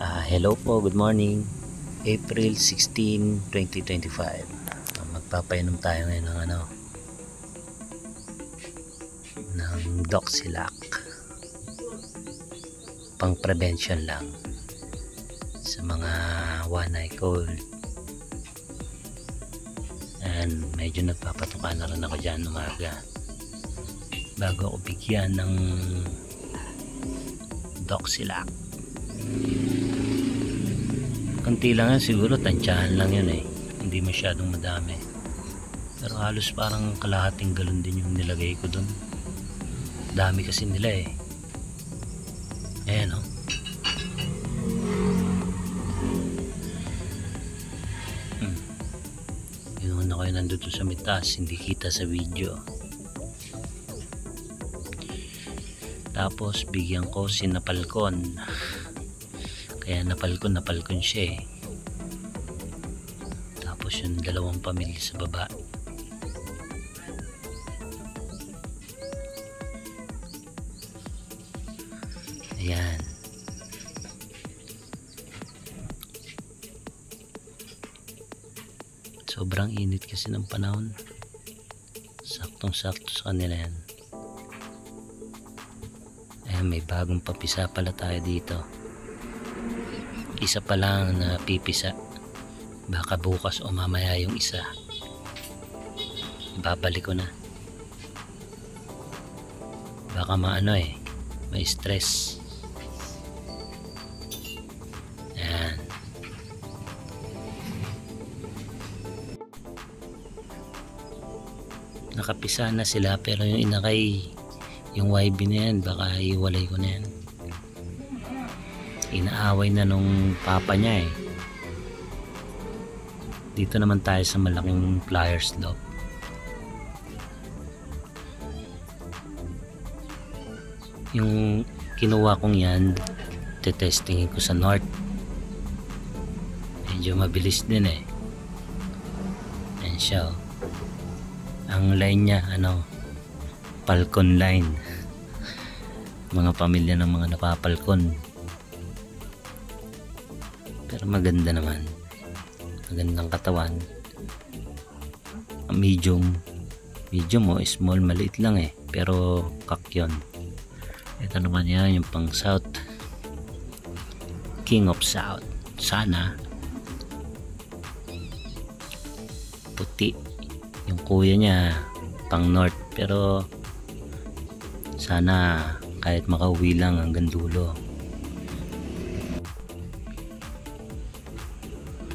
Hello po, good morning. April 16, 2025. Magpapainom tayo ngayon ng Doxilac. Pang prevention lang sa mga one eye cold. And medyo nagpapatuka na rin ako dyan umaga bago ako bigyan ng Doxilac. Kunti lang yan, siguro tansyahan lang yun hindi masyadong madami, pero halos parang kalahating galon din yung nilagay ko dun. Dami kasi nila ayan yun ako yung nandito sa mitas, hindi kita sa video. Tapos bigyan ko si Napalcon, kaya napalkon siya Tapos yung dalawang pamilya sa baba. Ayan. Sobrang init kasi ng panahon, saktong sakto sa kanila yan. Ayan, may bagong papisa pala tayo dito. Isa pa lang na pipisa, baka bukas o mamaya yung isa. Babalik ko na, baka may stress. Ayan. Nakapisa na sila, pero yung inakay, yung YB na yan, baka iwalay ko na yan. Inaaway na nung papa niya Dito naman tayo sa malaking pliers loop. Yung kinuha kong yan, tetestingin ko sa north. Medyo mabilis din Ayan siya Ang line niya Falcon line. Mga pamilya ng mga napapalcon. Pero maganda naman, magandang katawan. Medium o small, maliit lang pero kakyon. Ito naman yan, yung pang south, king of south. Sana puti yung kuya niya, pang north, pero sana kahit makauwi lang hanggang dulo.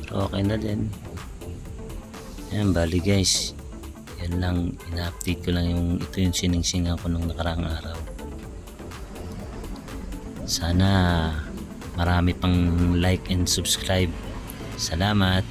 Okay na din. Ayan, bali guys, yan lang, ina-update ko lang ito yung siningsingan ko nung nakaraang araw. Sana marami pang like and subscribe. Salamat.